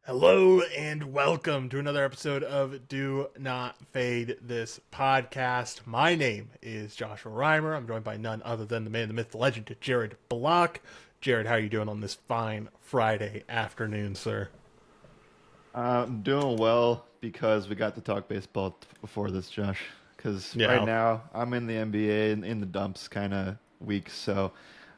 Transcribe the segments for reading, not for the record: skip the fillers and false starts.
Hello and welcome to another episode of Do Not Fade This podcast. My name is Joshua Reimer. I'm joined by none other than the man, the myth, the legend, Jared Block. Jared, how are you doing on this fine Friday afternoon, sir? I'm doing well because we got to talk baseball before this, Josh. Because right Yeah, now I'm in the NBA and in the dumps kind of week, so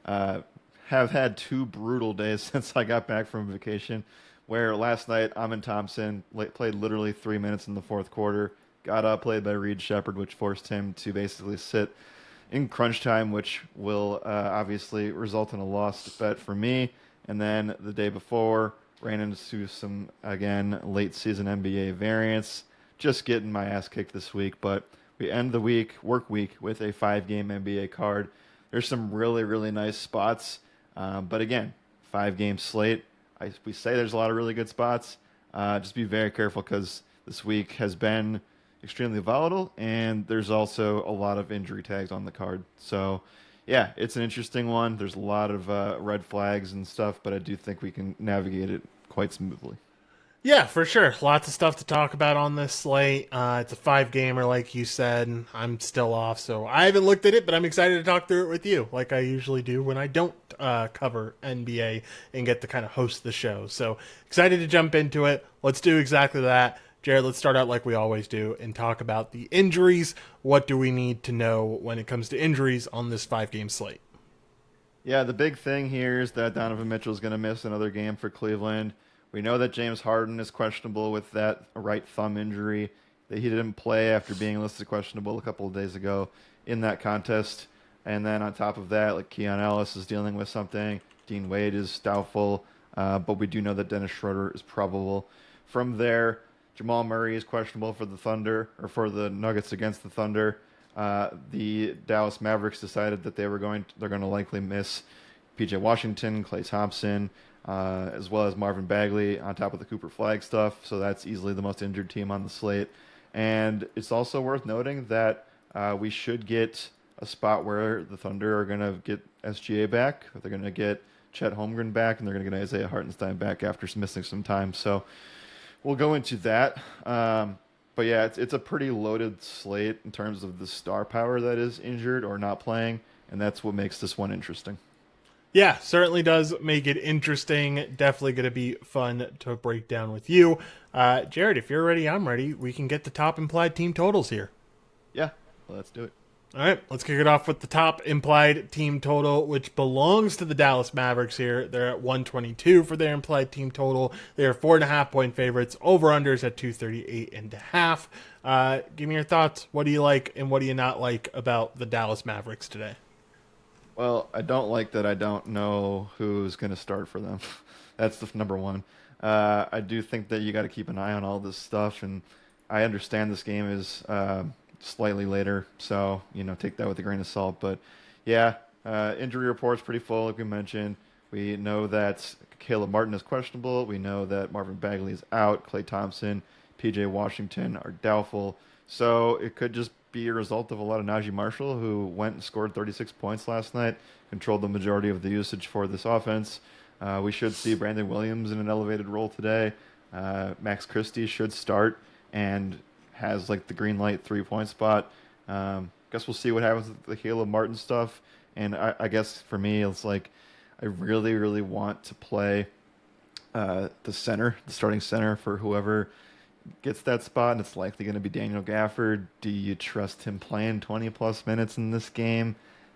uh, have had two brutal days since I got back from vacation. Where last night Amin Thompson played literally 3 minutes in the fourth quarter, got played by Reed Shepard, which forced him to basically sit in crunch time, which will obviously result in a lost bet for me. And then the day before, ran into some, again, late season NBA variants. Just getting my ass kicked this week, but we end the work week, with a 5 game NBA card. There's some really, really nice spots. But again, 5 game slate. We say there's a lot of really good spots. Just be very careful because this week has been extremely volatile, and there's also a lot of injury tags on the card. So, yeah, it's an interesting one. There's a lot of red flags and stuff, but I do think we can navigate it quite smoothly. yeah, for sure. Lots of stuff to talk about on this slate. It's a five gamer, like you said. I'm still off, so I haven't looked at it, but I'm excited to talk through it with you, like I usually do when I don't cover NBA and get to kind of host the show. So excited to jump into it. Let's do exactly that. Jared, let's start out like we always do and talk about the injuries. What do we need to know when it comes to injuries on this five-game slate? Yeah, the big thing here is that Donovan Mitchell is going to miss another game for Cleveland. We know that James Harden is questionable with that right thumb injury. That he didn't play after being listed questionable a couple of days ago in that contest. And then on top of that, like Keon Ellis is dealing with something. Dean Wade is doubtful, but we do know that Dennis Schroeder is probable. From there, Jamal Murray is questionable for the Thunder or for the Nuggets against the Thunder. The Dallas Mavericks decided that they're going to likely miss P.J. Washington, Klay Thompson, as well as Marvin Bagley on top of the Cooper Flag stuff. So that's easily the most injured team on the slate. And it's also worth noting that we should get a spot where the Thunder are going to get SGA back. They're going to get Chet Holmgren back, and they're going to get Isaiah Hartenstein back after missing some time. So we'll go into that. But yeah, it's a pretty loaded slate in terms of the star power that is injured or not playing, and that's what makes this one interesting. Yeah, certainly does make it interesting. Definitely going to be fun to break down with you. Jared, if you're ready, I'm ready. We can get the top implied team totals here. Yeah, well, let's do it. All right, let's kick it off with the top implied team total, which belongs to the Dallas Mavericks here. They're at 122 for their implied team total. They are 4.5 point favorites. Over unders at 238.5. Give me your thoughts. What do you like and what do you not like about the Dallas Mavericks today? Well, I don't like that I don't know who's going to start for them. That's the number one. I do think that you got to keep an eye on all this stuff, and I understand this game is slightly later, so take that with a grain of salt. But yeah, injury report's pretty full, like we mentioned. We know that Caleb Martin is questionable. We know that Marvin Bagley is out. Klay Thompson, P.J. Washington are doubtful. So it could just be a result of a lot of Najee Marshall, who went and scored 36 points last night, controlled the majority of the usage for this offense. We should see Brandon Williams in an elevated role today. Max Christie should start and has like the green light 3 point spot. Guess we'll see what happens with the Caleb Martin stuff. And I guess for me, it's like I really, really want to play the starting center for whoever gets that spot, and it's likely going to be Daniel Gafford. Do you trust him playing 20 plus minutes in this game?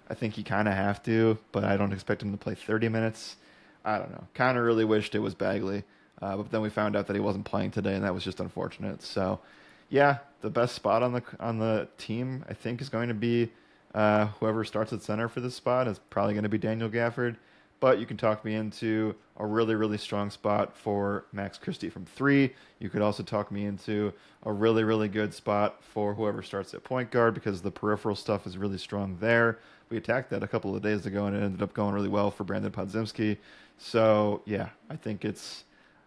I think you kind of have to, but I don't expect him to play 30 minutes. I don't know. Kind of really wished it was Bagley, but then we found out that he wasn't playing today, and that was just unfortunate. So, yeah, the best spot on the team I think is going to be whoever starts at center for this spot is probably going to be Daniel Gafford. But you can talk me into a really, really strong spot for Max Christie from three. You could also talk me into a really, really good spot for whoever starts at point guard because the peripheral stuff is really strong there. We attacked that a couple of days ago and it ended up going really well for Brandon Podziemski. So, yeah, I think it's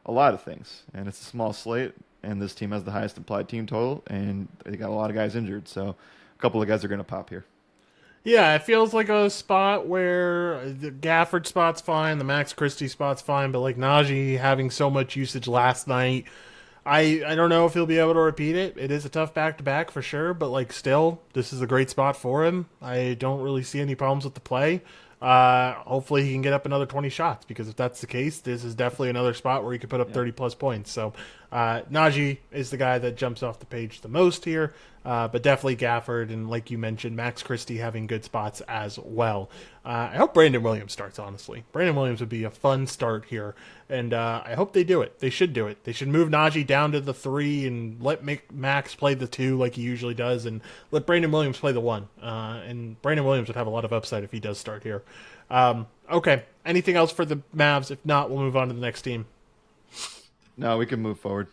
a lot of things. And it's a small slate, and this team has the highest implied team total, and they got a lot of guys injured. So, a couple of guys are going to pop here. Yeah, it feels like a spot where the Gafford spot's fine, the Max Christie spot's fine, but like Najee having so much usage last night, I don't know if he'll be able to repeat it. It is a tough back to back for sure, but like still, this is a great spot for him. I don't really see any problems with the play. Hopefully he can get up another 20 shots because if that's the case, this is definitely another spot where he could put up Yeah. 30 plus points. So Najee is the guy that jumps off the page the most here, but definitely Gafford and like you mentioned, Max Christie having good spots as well. I hope Brandon Williams starts. Honestly, Brandon Williams would be a fun start here, and I hope they do it. They should do it. They should move Najee down to the 3 and let Max play the 2 like he usually does, and let Brandon Williams play the 1. And Brandon Williams would have a lot of upside if he does start here. Okay. Anything else for the Mavs? If not, we'll move on to the next team. No, we can move forward.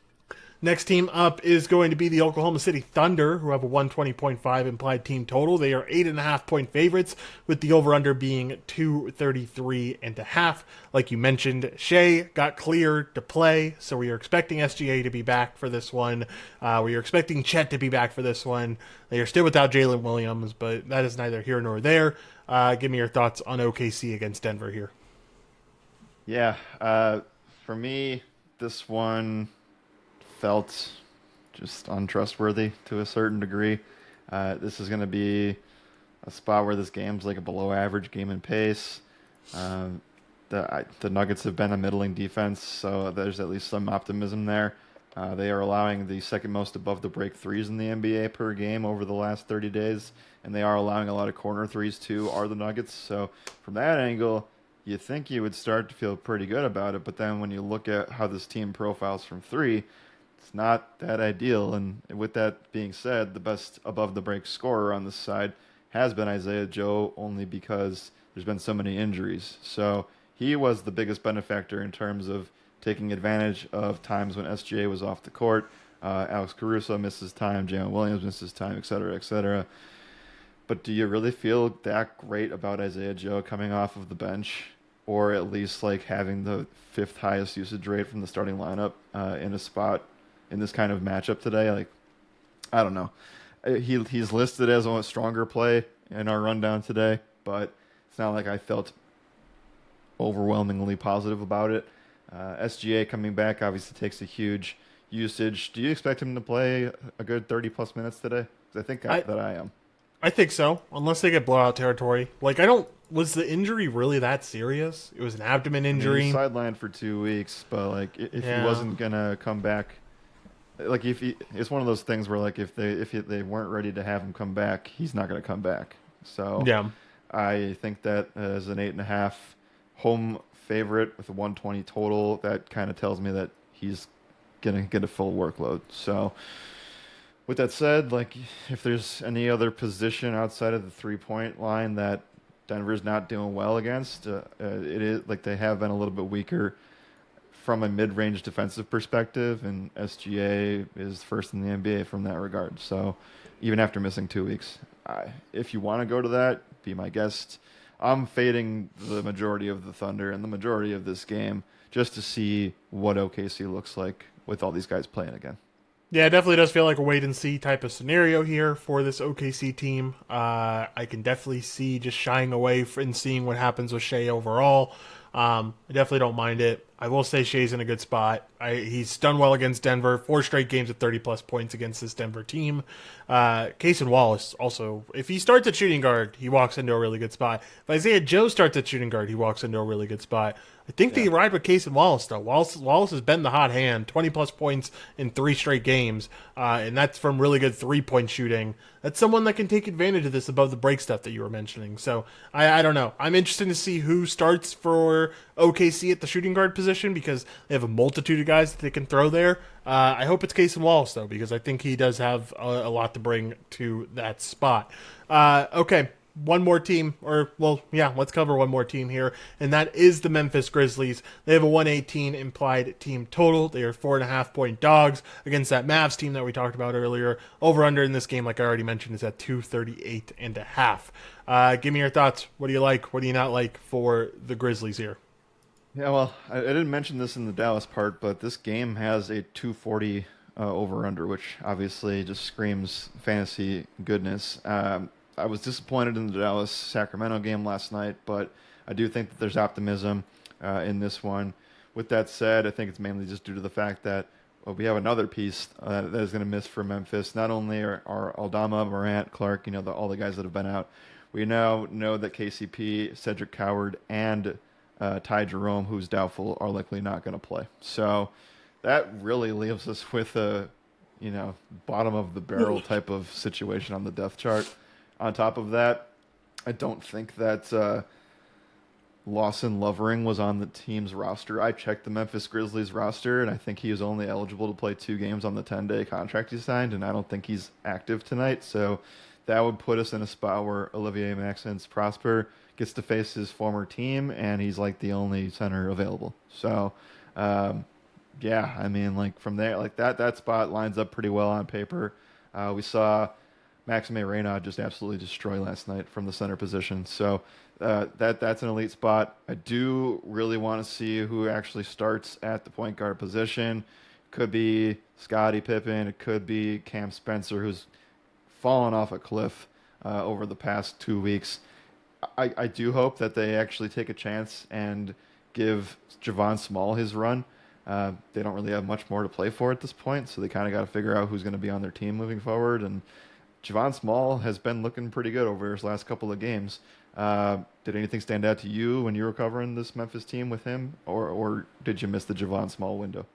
Next team up is going to be the Oklahoma City Thunder, who have a 120.5 implied team total. They are 8.5 point favorites, with the over/under being 233.5. Like you mentioned, Shea got cleared to play, so we are expecting SGA to be back for this one. We are expecting Chet to be back for this one. They are still without Jalen Williams, but that is neither here nor there. Give me your thoughts on OKC against Denver here. Yeah, for me, this one felt just untrustworthy to a certain degree. This is going to be a spot where this game's like a below average game in pace. The Nuggets have been a middling defense, so there's at least some optimism there. They are allowing the second most above the break threes in the NBA per game over the last 30 days, and they are allowing a lot of corner threes too, are the Nuggets. So from that angle, you think you would start to feel pretty good about it, but then when you look at how this team profiles from three, it's not that ideal. And with that being said, the best above the break scorer on this side has been Isaiah Joe, only because there's been so many injuries. So he was the biggest benefactor in terms of taking advantage of times when SGA was off the court. Alex Caruso misses time, Jalen Williams misses time, et cetera, et cetera. But do you really feel that great about Isaiah Joe coming off of the bench, or at least like having the fifth highest usage rate from the starting lineup in a spot in this kind of matchup today? Like, I don't know. He's listed as a stronger play in our rundown today, but it's not like I felt overwhelmingly positive about it. SGA coming back obviously takes a huge usage. Do you expect him to play a good 30 plus minutes today? 'Cause I think I that I am. I think so, unless they get blowout territory. Like I don't. Was the injury really that serious? It was an abdomen I mean, he's injury. sidelined for 2 weeks, but like if he Yeah. wasn't gonna come back, like if he, it's one of those things where like if they weren't ready to have him come back, he's not gonna come back. So Yeah. I think that as an 8.5 home favorite with a 120 total, that kind of tells me that he's gonna get a full workload. So with that said, like if there's any other position outside of the 3 point line that Denver's not doing well against, it is like they have been a little bit weaker from a mid-range defensive perspective, and SGA is first in the NBA from that regard. So even after missing 2 weeks, if you want to go to that, be my guest. I'm fading the majority of the Thunder and the majority of this game just to see what OKC looks like with all these guys playing again. Yeah, it definitely does feel like a wait and see type of scenario here for this OKC team. I can definitely see just shying away and seeing what happens with Shea overall. I definitely don't mind it. I will say Shea's in a good spot. He's done well against Denver. 4 straight games at 30 plus points against this Denver team. Cason Wallace also, if he starts at shooting guard, he walks into a really good spot. If Isaiah Joe starts at shooting guard, he walks into a really good spot. I think Yeah. they ride with Cason Wallace though. Wallace has been the hot hand, 20 plus points in 3 straight games, and that's from really good 3 point shooting. That's someone that can take advantage of this above the break stuff that you were mentioning. So I don't know. I'm interested to see who starts for OKC at the shooting guard position because they have a multitude of guys that they can throw there. I hope it's Cason Wallace though because I think he does have a lot to bring to that spot. Okay. One more team, or well, yeah, let's cover one more team here, and that is the Memphis Grizzlies. They have a 118 implied team total. They are 4.5 point dogs against that Mavs team that we talked about earlier. Over under in this game, like I already mentioned, is at 238.5. Give me your thoughts. What do you like? What do you not like for the Grizzlies here? Yeah, well, I didn't mention this in the Dallas part, but this game has a 240 over under, which obviously just screams fantasy goodness. I was disappointed in the Dallas Sacramento game last night, but I do think that there's optimism in this one. With that said, I think it's mainly just due to the fact that we have another piece that is going to miss for Memphis. Not only are Aldama, Morant, Clark, all the guys that have been out. We now know that KCP, Cedric Coward, and Ty Jerome, who's doubtful, are likely not going to play. So that really leaves us with a, bottom of the barrel type of situation on the depth chart. On top of that, I don't think that Lawson Lovering was on the team's roster. I checked the Memphis Grizzlies roster, and I think he is only eligible to play 2 games on the 10-day contract he signed, and I don't think he's active tonight. So that would put us in a spot where Olivier Maxence Prosper gets to face his former team, and he's like the only center available. So, yeah, I mean, like from there, like that spot lines up pretty well on paper. We saw Maxime Reynaud just absolutely destroy last night from the center position. So that's an elite spot. I do really want to see who actually starts at the point guard position. Could be Scottie Pippen. It could be Cam Spencer, who's fallen off a cliff over the past 2 weeks. I do hope that they actually take a chance and give Javon Small his run. They don't really have much more to play for at this point, so they kind of got to figure out who's going to be on their team moving forward. And Javon Small has been looking pretty good over his last couple of games. Did anything stand out to you when you were covering this Memphis team with him, or did you miss the Javon Small window?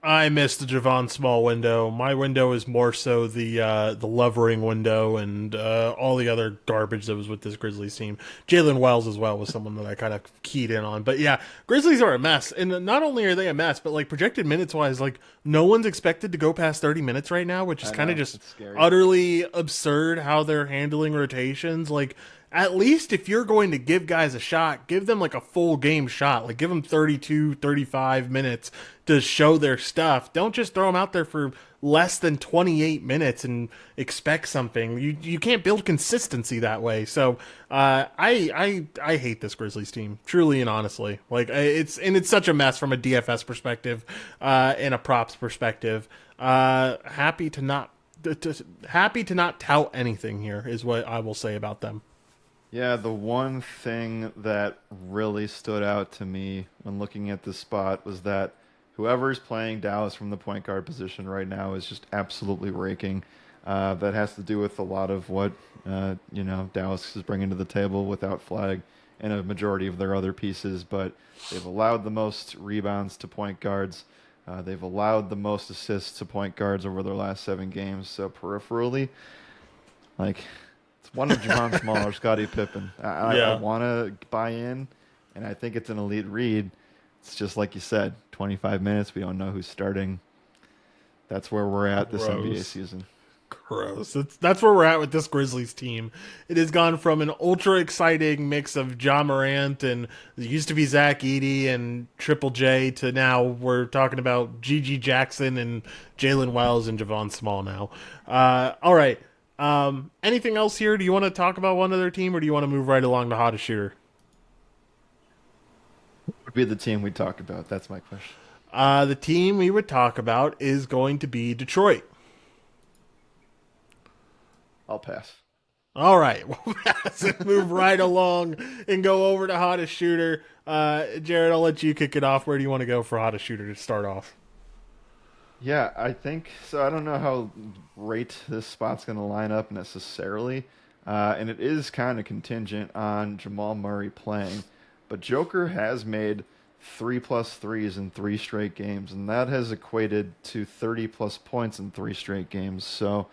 I missed the Javon Small window. My window is more so the Lovering window and all the other garbage that was with this Grizzlies team. Jalen Wells as well was someone that I kind of keyed in on. But yeah, Grizzlies are a mess. And not only are they a mess, but like projected minutes wise, like no one's expected to go past 30 minutes right now, which is kind of just utterly absurd how they're handling rotations. Like, at least if you're going to give guys a shot, give them like a full game shot. Like give them 32, 35 minutes to show their stuff. Don't just throw them out there for less than 28 minutes and expect something. You can't build consistency that way. So I hate this Grizzlies team, truly and honestly. Like it's such a mess from a DFS perspective and a props perspective. Happy to not tout anything here is what I will say about them. Yeah, the one thing that really stood out to me when looking at this spot was that whoever's playing Dallas from the point guard position right now is just absolutely raking. That has to do with a lot of what Dallas is bringing to the table without Flag and a majority of their other pieces. But they've allowed the most rebounds to point guards. They've allowed the most assists to point guards over their last 7 games. So peripherally, like, it's one of Javon Small or Scottie Pippen. I want to buy in, and I think it's an elite read. It's just like you said, 25 minutes. We don't know who's starting. That's where we're at this NBA season. Gross. That's where we're at with this Grizzlies team. It has gone from an ultra exciting mix of Ja Morant and it used to be Zach Edey and Triple J to now we're talking about Gigi Jackson and Jalen Wells and Javon Small now. All right. Anything else here? Do you want to talk about one other team or do you want to move right along to hottest shooter? Would be the team we talk about. That's my question. The team we would talk about is going to be Detroit. I'll pass. All right, we'll pass and move right along and go over to hottest shooter. Jared, I'll let you kick it off. Where do you want to go for hottest shooter to start off? Yeah, I think so. I don't know how great this spot's going to line up necessarily, and it is kind of contingent on Jamal Murray playing. But Joker has made 3+ threes in 3 straight games, and that has equated to 30+ points in 3 straight games. So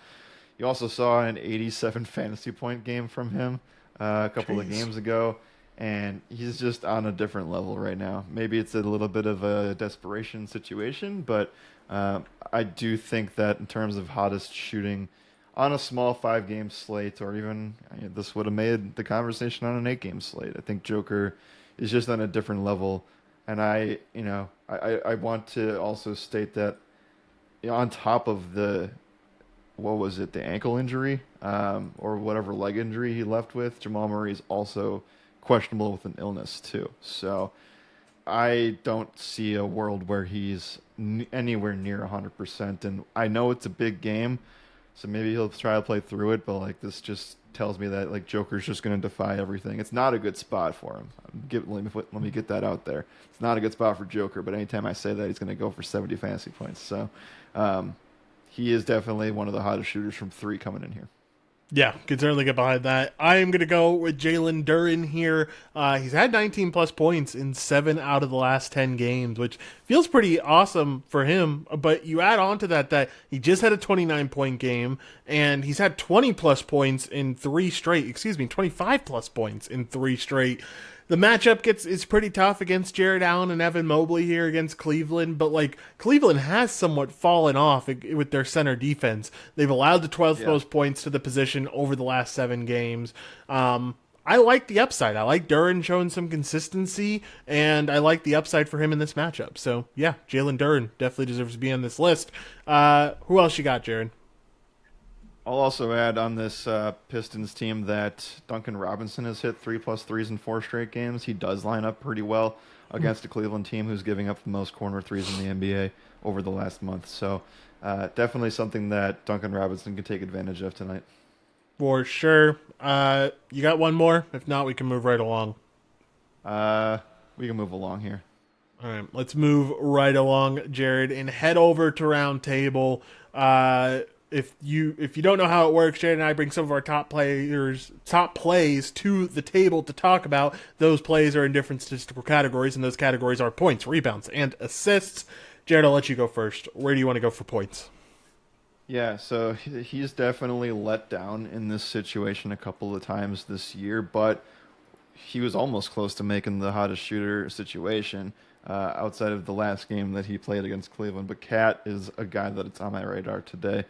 you also saw an 87 fantasy point game from him a couple of games ago, and he's just on a different level right now. Maybe it's a little bit of a desperation situation, but I do think that in terms of hottest shooting on a small 5-game slate, or even this would have made the conversation on an 8-game slate. I think Joker is just on a different level, and I want to also state that on top of the the ankle injury or whatever leg injury he left with, Jamal Murray is also questionable with an illness too. So I don't see a world where he's anywhere near 100%. And I know it's a big game, so maybe he'll try to play through it, but like this just tells me that like Joker's just going to defy everything. It's not a good spot for him. Let me get that out there. It's not a good spot for Joker, but anytime I say that, he's going to go for 70 fantasy points. So he is definitely one of the hottest shooters from three coming in here. Yeah, could certainly get behind that. I am going to go with Jalen Duren here. He's had 19 plus points in 7 out of the last 10 games, which feels pretty awesome for him. But you add on to that he just had a 29-point game, and he's had 20 plus points in 25 plus points in 3 straight. The matchup is pretty tough against Jared Allen and Evan Mobley here against Cleveland, but like Cleveland has somewhat fallen off with their center defense. They've allowed the 12th most points to the position over the last 7 games. I like the upside. I like Duren showing some consistency, and I like the upside for him in this matchup. So yeah, Jalen Duren definitely deserves to be on this list. Who else you got, Jared? I'll also add on this Pistons team that Duncan Robinson has hit 3+ threes in 4 straight games. He does line up pretty well against a Cleveland team who's giving up the most corner threes in the NBA over the last month. So definitely something that Duncan Robinson can take advantage of tonight. For sure. You got one more? If not, we can move right along. We can move along here. All right, let's move right along, Jared, and head over to Round Table. If you don't know how it works, Jared and I bring some of our top plays to the table to talk about. Those plays are in different statistical categories, and those categories are points, rebounds, and assists. Jared, I'll let you go first. Where do you want to go for points? Yeah, so he's definitely let down in this situation a couple of times this year, but he was almost close to making the hottest shooter situation outside of the last game that he played against Cleveland. But Cat is a guy that it's on my radar today.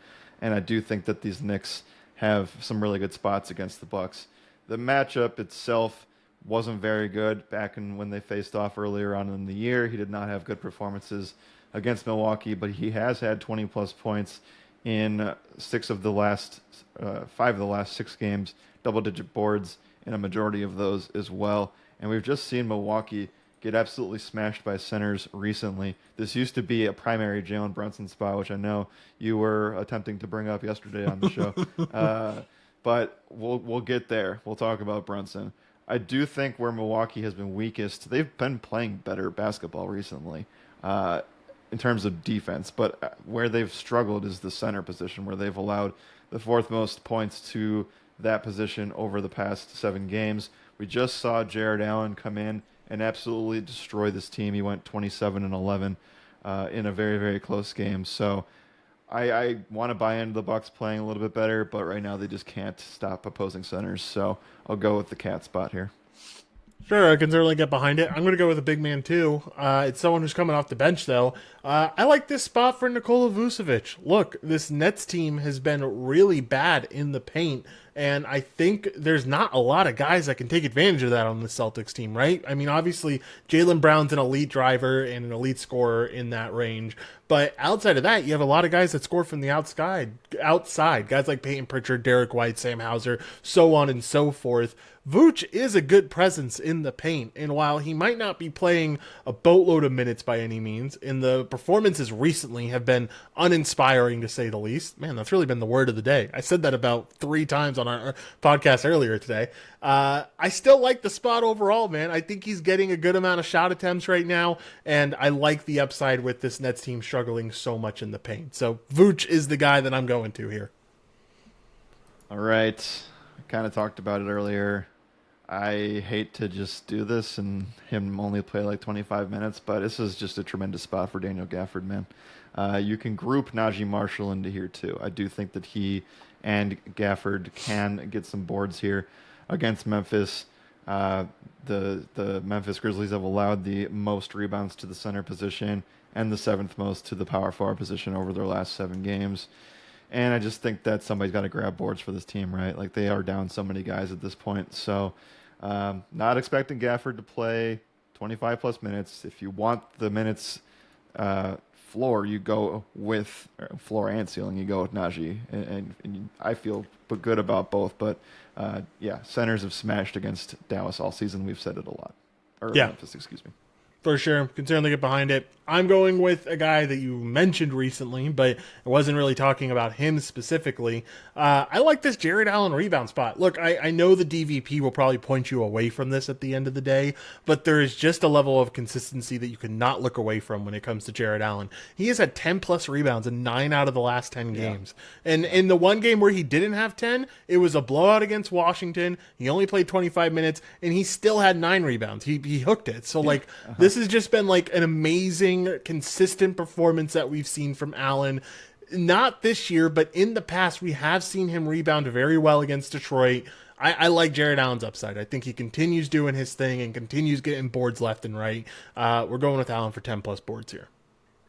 And I do think that these Knicks have some really good spots against the Bucks. The matchup itself wasn't very good back when they faced off earlier on in the year. He did not have good performances against Milwaukee, but he has had 20-plus points in 5 of the last 6 games, double-digit boards in a majority of those as well. And we've just seen Milwaukee get absolutely smashed by centers recently. This used to be a primary Jalen Brunson spot, which I know you were attempting to bring up yesterday on the show. But we'll get there. We'll talk about Brunson. I do think where Milwaukee has been weakest, they've been playing better basketball recently in terms of defense. But where they've struggled is the center position, where they've allowed the 4th most points to that position over the past 7 games. We just saw Jared Allen come in and absolutely destroy this team. He went 27-11 in a very, very close game. So I want to buy into the Bucks playing a little bit better, but right now they just can't stop opposing centers. So I'll go with the Cat spot here. Sure, I can certainly get behind it. I'm going to go with a big man, too. It's someone who's coming off the bench, though. I like this spot for Nikola Vucevic. Look, this Nets team has been really bad in the paint, and I think there's not a lot of guys that can take advantage of that on the Celtics team, right? I mean, obviously, Jaylen Brown's an elite driver and an elite scorer in that range, but outside of that, you have a lot of guys that score from the outside. Guys like Peyton Pritchard, Derek White, Sam Hauser, so on and so forth. Vooch is a good presence in the paint, and while he might not be playing a boatload of minutes by any means, and the performances recently have been uninspiring to say the least, man, that's really been the word of the day. I said that about 3 times on our podcast earlier today. I still like the spot overall, man. I think he's getting a good amount of shot attempts right now, and I like the upside with this Nets team struggling so much in the paint. So Vooch is the guy that I'm going to here. All right. I kind of talked about it earlier. I hate to just do this and him only play like 25 minutes, but this is just a tremendous spot for Daniel Gafford, man. You can group Najee Marshall into here too. I do think that he and Gafford can get some boards here against Memphis. The Memphis Grizzlies have allowed the most rebounds to the center position and the 7th most to the power forward position over their last 7 games. And I just think that somebody's got to grab boards for this team, right? Like they are down so many guys at this point. So not expecting Gafford to play 25 plus minutes. If you want the minutes floor, you go with floor and ceiling. You go with Najee, and I feel good about both. But yeah, centers have smashed against Dallas all season. We've said it a lot. Or yeah. Memphis, excuse me. For sure. Can certainly get behind it. I'm going with a guy that you mentioned recently, but I wasn't really talking about him specifically. I like this Jared Allen rebound spot. Look, I know the DVP will probably point you away from this at the end of the day, but there is just a level of consistency that you cannot look away from when it comes to Jared Allen. He has had 10 plus rebounds in 9 out of the last 10 games. And in the one game where he didn't have 10, it was a blowout against Washington. He only played 25 minutes and he still had 9 rebounds. He hooked it. So like this has just been like an amazing consistent performance that we've seen from Allen. Not this year, but in the past, we have seen him rebound very well against Detroit. I like Jared Allen's upside. I think he continues doing his thing and continues getting boards left and right. We're going with Allen for 10 plus boards here.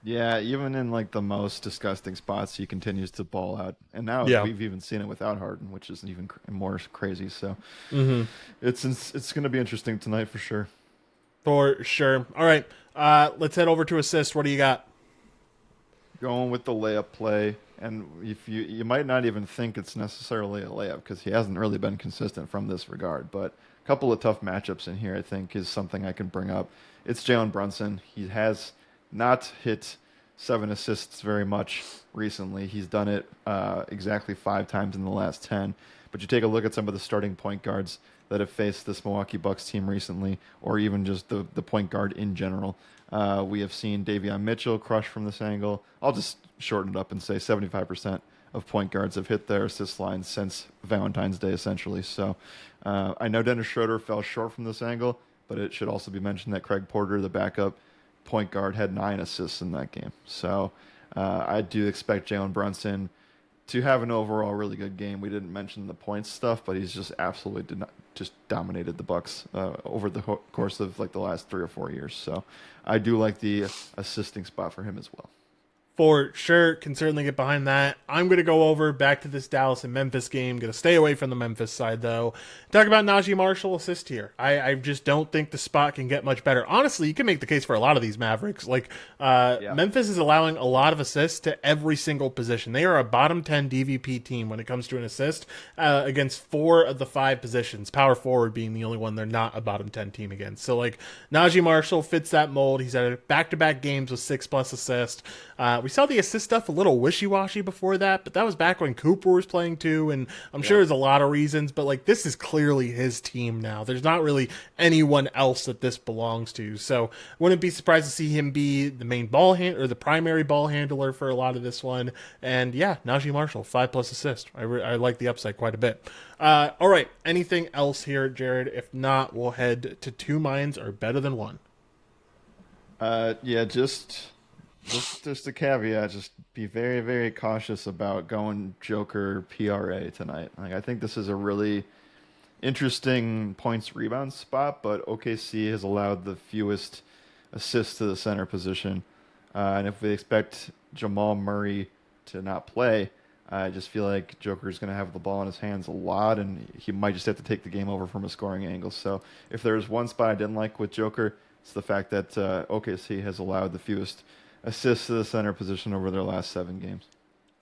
Yeah, even in like the most disgusting spots, he continues to ball out. And now we've even seen it without Harden, which is even more crazy. So it's going to be interesting tonight for sure. For sure. All right, let's head over to assist. What do you got? Going with the layup play, and if you might not even think it's necessarily a layup because he hasn't really been consistent from this regard. But a couple of tough matchups in here, I think, is something I can bring up. It's Jalen Brunson. He has not hit 7 assists very much recently. He's done it exactly 5 times in the last 10. But you take a look at some of the starting point guards that have faced this Milwaukee Bucks team recently, or even just the point guard in general. We have seen Davion Mitchell crush from this angle. I'll just shorten it up and say 75% of point guards have hit their assist line since Valentine's Day, essentially. So I know Dennis Schroeder fell short from this angle, but it should also be mentioned that Craig Porter, the backup point guard, had 9 assists in that game. So I do expect Jalen Brunson to have an overall really good game. We didn't mention the points stuff, but he's just absolutely just dominated the Bucks over the course of like the last 3 or 4 years. So I do like the assisting spot for him as well. For sure, can certainly get behind that. I'm going to go over back to this Dallas and Memphis game. Going to stay away from the Memphis side, though. Talk about Najee Marshall assist here. I just don't think the spot can get much better. Honestly, you can make the case for a lot of these Mavericks. Like, Memphis is allowing a lot of assists to every single position. They are a bottom 10 DVP team when it comes to an assist against 4 of the 5 positions, power forward being the only one they're not a bottom 10 team against. So, like, Najee Marshall fits that mold. He's had back-to-back games with 6+ assists. We saw the assist stuff a little wishy-washy before that, but that was back when Cooper was playing too, and I'm sure there's a lot of reasons, but like this is clearly his team now. There's not really anyone else that this belongs to, so wouldn't be surprised to see him be the main ball hand or the primary ball handler for a lot of this one. And yeah, Najee Marshall, 5+ assists. I like the upside quite a bit. All right, anything else here, Jared? If not, we'll head to 2 minds are better than 1. Yeah, just a caveat, just be very, very cautious about going Joker PRA tonight. Like I think this is a really interesting points rebound spot, but OKC has allowed the fewest assists to the center position. And if we expect Jamal Murray to not play, I just feel like Joker is going to have the ball in his hands a lot, and he might just have to take the game over from a scoring angle. So if there's one spot I didn't like with Joker, it's the fact that OKC has allowed the fewest assists to the center position over their last 7 games.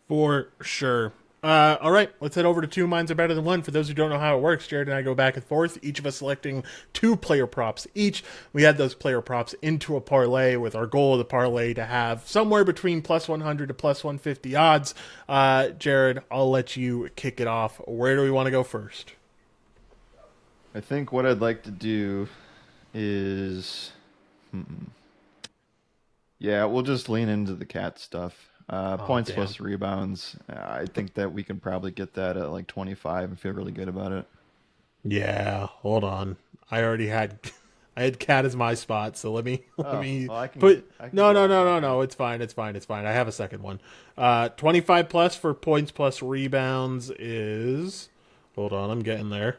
For sure. All right, let's head over to 2 minds are better than 1. For those who don't know how it works, Jared and I go back and forth, each of us selecting 2 player props each. We add those player props into a parlay with our goal of the parlay to have somewhere between +100 to +150 odds. Jared, I'll let you kick it off. Where do we want to go first? I think what I'd like to do is... Yeah, we'll just lean into the cat stuff. Points plus rebounds. I think that we can probably get that at like 25 and feel really good about it. Yeah, hold on. I had cat as my spot, so let me put. No. It's fine. I have a second one. 25 plus for points plus rebounds is. Hold on, I'm getting there.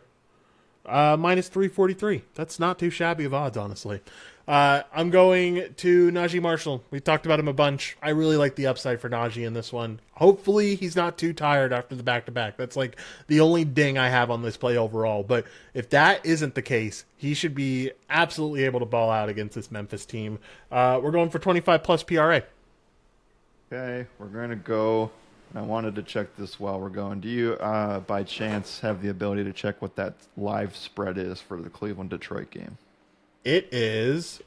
-343. That's not too shabby of odds, honestly. I'm going to Najee Marshall. We talked about him a bunch. I really like the upside for Najee in this one. Hopefully he's not too tired after the back-to-back. That's like the only ding I have on this play overall. But if that isn't the case, he should be absolutely able to ball out against this Memphis team. We're going for 25 plus PRA. Okay, we're going to go. I wanted to check this while we're going. Do you, by chance, have the ability to check what that live spread is for the Cleveland-Detroit game? It is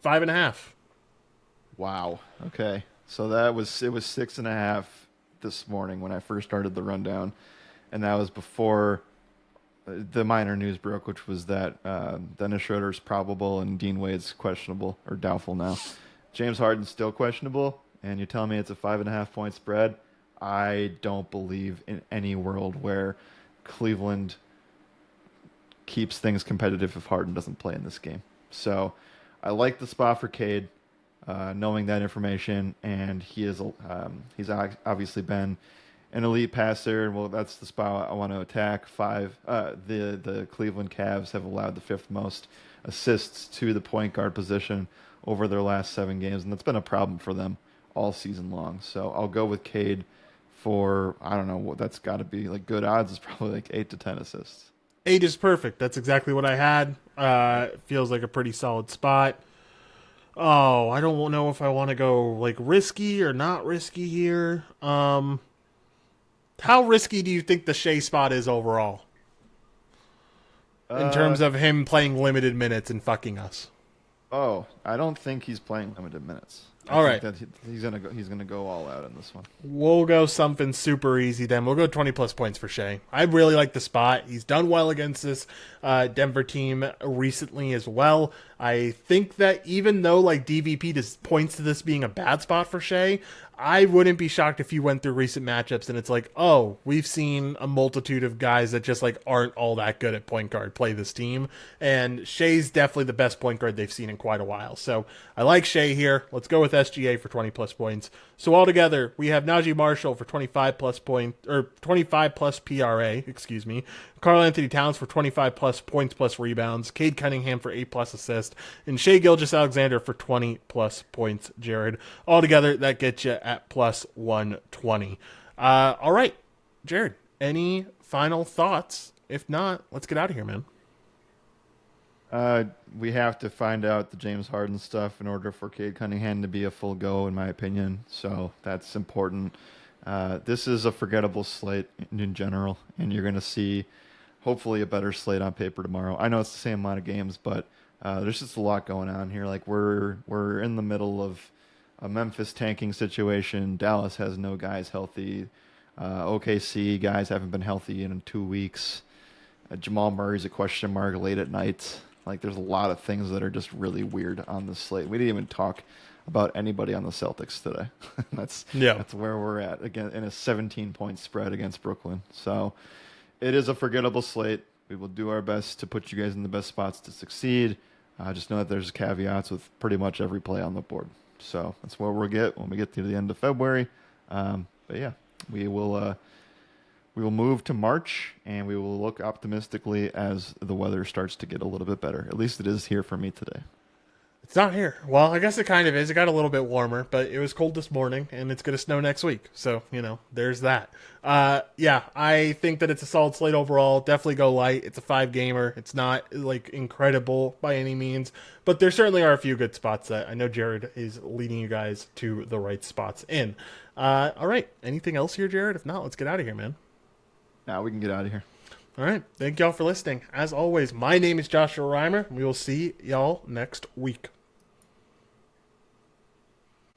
5.5. Wow. Okay. So it was 6.5 this morning when I first started the rundown, and that was before the minor news broke, which was that Dennis Schroeder's probable and Dean Wade's questionable or doubtful now. James Harden's still questionable, and you're telling me it's a 5.5 point spread. I don't believe in any world where Cleveland keeps things competitive if Harden doesn't play in this game. So I like the spot for Cade, knowing that information, and he's obviously been an elite passer. Well, that's the spot I want to attack. The Cleveland Cavs have allowed the fifth most assists to the point guard position over their last 7 games, and that's been a problem for them all season long. So I'll go with Cade for, I don't know what that's got to be, like good odds is probably like 8 to 10 assists. 8 is perfect. That's exactly what I had. Feels like a pretty solid spot. Oh, I don't know if I want to go like risky or not risky here. How risky do you think the Shea spot is overall? In terms of him playing limited minutes and fucking us. Oh, I don't think he's playing limited minutes. All right. That he's gonna go all out in this one. We'll go something super easy then. We'll go 20 plus points for Shea. I really like the spot. He's done well against this Denver team recently as well. I think that even though like DVP just points to this being a bad spot for Shea, I wouldn't be shocked if you went through recent matchups and it's like, oh, we've seen a multitude of guys that just like aren't all that good at point guard play this team. And Shea's definitely the best point guard they've seen in quite a while. So I like Shea here. Let's go with SGA for 20 plus points. So altogether, we have Najee Marshall for 25 plus PRA, excuse me. Karl Anthony Towns for 25 plus points plus rebounds. Cade Cunningham for 8 plus assists. And Shea Gilgeous-Alexander for 20 plus points, Jared. Altogether, that gets you at plus 120. All right, Jared, any final thoughts? If not, let's get out of here, man. We have to find out the James Harden stuff in order for Cade Cunningham to be a full go, in my opinion. So that's important. This is a forgettable slate in general, and you're going to see hopefully a better slate on paper tomorrow. I know it's the same amount of games, but there's just a lot going on here. Like we're in the middle of a Memphis tanking situation. Dallas has no guys healthy. OKC guys haven't been healthy in 2 weeks. Jamal Murray's a question mark late at night. Like there's a lot of things that are just really weird on the slate. We didn't even talk about anybody on the Celtics today. That's where we're at again in a 17-point spread against Brooklyn. So it is a forgettable slate. We will do our best to put you guys in the best spots to succeed. Just know that there's caveats with pretty much every play on the board. So that's where we'll get when we get to the end of February. But yeah, we will move to March, and we will look optimistically as the weather starts to get a little bit better. At least it is here for me today. It's not here. Well, I guess it kind of is. It got a little bit warmer, but it was cold this morning, and it's going to snow next week. So, there's that. Yeah, I think that it's a solid slate overall. Definitely go light. It's a 5-gamer. It's not, like, incredible by any means, but there certainly are a few good spots that I know Jared is leading you guys to the right spots in. All right. Anything else here, Jared? If not, let's get out of here, man. Now we can get out of here. All right. Thank y'all for listening. As always, my name is Joshua Reimer. We will see y'all next week.